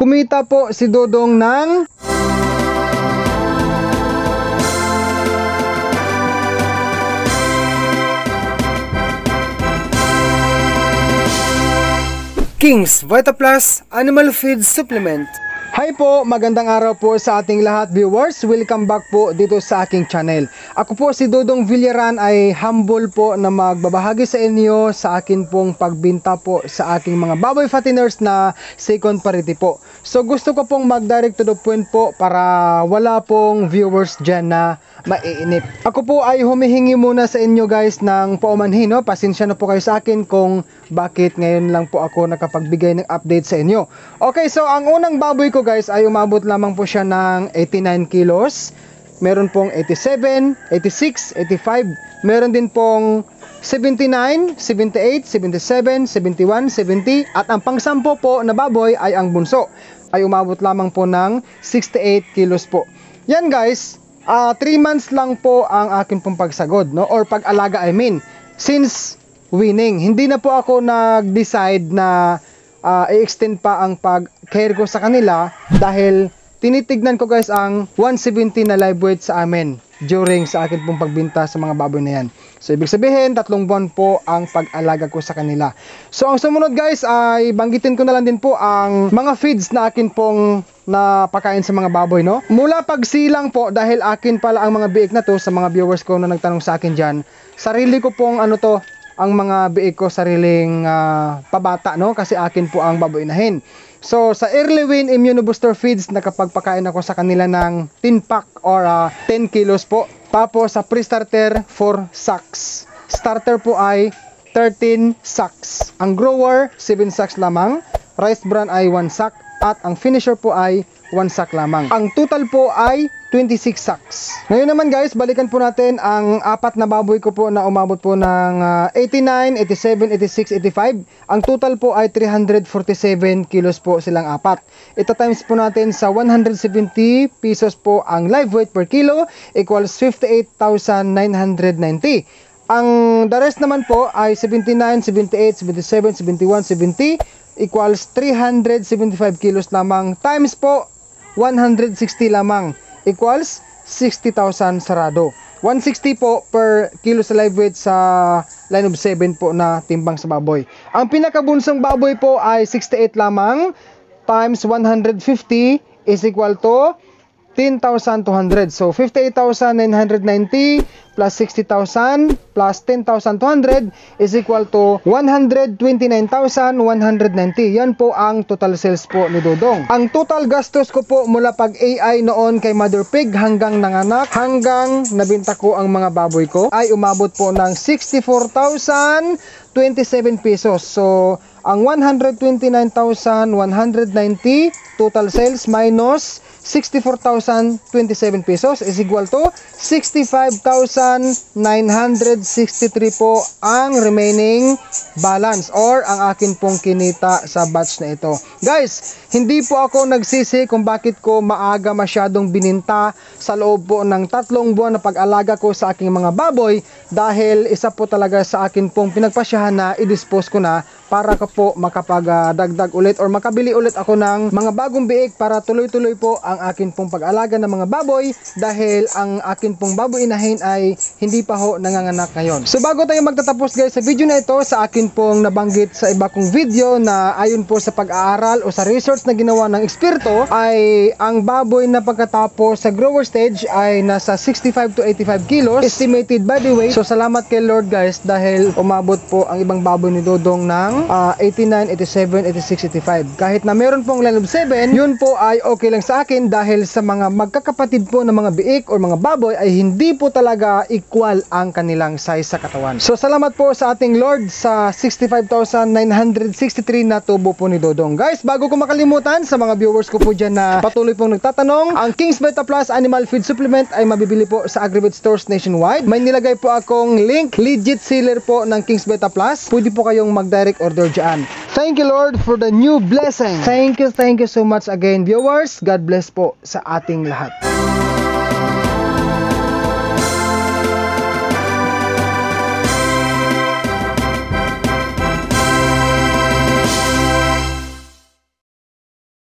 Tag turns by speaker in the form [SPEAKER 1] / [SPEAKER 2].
[SPEAKER 1] kumita po si Dodong ng King's VitaPlus Animal Feed Supplement. Hi po, magandang araw po sa ating lahat viewers. Welcome back po dito sa aking channel. Ako po si Dodong Villaran ay humble po na magbabahagi sa inyo sa akin pong pagbinta po sa aking mga baboy fatteners na second parity po. So gusto ko pong mag-direct to the point po para wala pong viewers dyan na maiinip. Ako po ay humihingi muna sa inyo guys ng paumanhin, no? Pasensya na po kayo sa akin kung bakit ngayon lang po ako nakapagbigay ng update sa inyo. Okay, so ang unang baboy ko guys ay umabot lamang po siya ng 89 kilos. Meron pong 87, 86, 85. Meron din pong 79, 78, 77, 71, 70. At ang pang-10 po na baboy ay ang bunso. Ay umabot lamang po ng 68 kilos po. Yan guys, 3 months lang po ang akin pong pagsagod, no? Or pag-alaga I mean. Since winning, hindi na po ako nag-decide na i-extend pa ang pag-care ko sa kanila dahil tinitignan ko guys ang 170 na live weight sa amin during sa akin pong pagbinta sa mga baboy na yan. So ibig sabihin 3 buwan po ang pag-alaga ko sa kanila. So ang sumunod guys ay banggitin ko na lang din po ang mga feeds na akin pong napakain sa mga baboy, no? Mula pagsilang po, dahil akin pala ang mga biik na to sa mga viewers ko na nagtanong sa akin dyan, sarili ko pong ang mga biik ko sariling pabata, no? Kasi akin po ang baboy inahin. So sa Early Win Immunobooster Feeds, nakapagpakain ako sa kanila ng 10 pack or 10 kilos po. Tapos sa pre-starter 4 sacks. Starter po ay 13 sacks. Ang grower 7 sacks lamang. Rice bran ay 1 sack. At ang finisher po ay 1 sack lamang. Ang total po ay 26 sacks. Ngayon naman guys, balikan po natin ang 4 na baboy ko po na umabot po ng 89, 87, 86, 85. Ang total po ay 347 kilos po silang 4. Ito times po natin sa 170 pesos po ang live weight per kilo equals 58,990. Ang the rest naman po ay 79, 78, 77, 71, 70 equals 375 kilos lamang times po 160 lamang equals 60,000 sarado. 160 po per kilo sa live weight sa line of 7 po na timbang sa baboy. Ang pinakabunsong baboy po ay 68 lamang times 150 is equal to 10,200. So 58,990 plus 60,000 plus 10,200 is equal to 129,190. Yan po ang total sales po ni Dodong. Ang total gastos ko po mula pag AI noon kay Mother Pig hanggang nanganak, hanggang nabinta ko ang mga baboy ko ay umabot po ng 64,027 pesos. So ang 129,190 total sales minus 64,027 pesos is equal to 65,963 po ang remaining balance or ang akin pong kinita sa batch na ito. Guys, hindi po ako nagsisi kung bakit ko maaga masyadong bininta sa loob po ng 3 buwan na pag-alaga ko sa aking mga baboy dahil isa po talaga sa akin pong pinagpasyahan na i-dispose ko na para ko po makapag-dagdag ulit or makabili ulit ako ng mga bagong biik para tuloy-tuloy po ang akin pong pag-alaga ng mga baboy dahil ang akin pong baboy inahin ay hindi pa ho nanganganak ngayon. So bago tayo magtatapos guys sa video na ito, sa akin pong nabanggit sa iba kong video na ayon po sa pag-aaral o sa research na ginawa ng eksperto ay ang baboy na pagkatapos sa grower stage ay nasa 65 to 85 kilos estimated by the weight. So salamat kay Lord guys dahil umabot po ang ibang baboy ni Dodong ng 89, 87, 86, 85. Kahit na meron pong line of 7, yun po ay okay lang sa akin dahil sa mga magkakapatid po ng mga biik o mga baboy ay hindi po talaga equal ang kanilang size sa katawan. So salamat po sa ating Lord sa 65,963 na tubo po ni Dodong. Guys, bago ko makalimutan sa mga viewers ko po dyan na patuloy pong nagtatanong, ang King's VitaPlus Animal Feed Supplement ay mabibili po sa Agrivet stores nationwide. May nilagay po akong link, legit seller po ng King's VitaPlus. Pwede po kayong mag-direct order dyan. Thank you Lord for the new blessing. Thank you so much again viewers. God bless po sa ating lahat.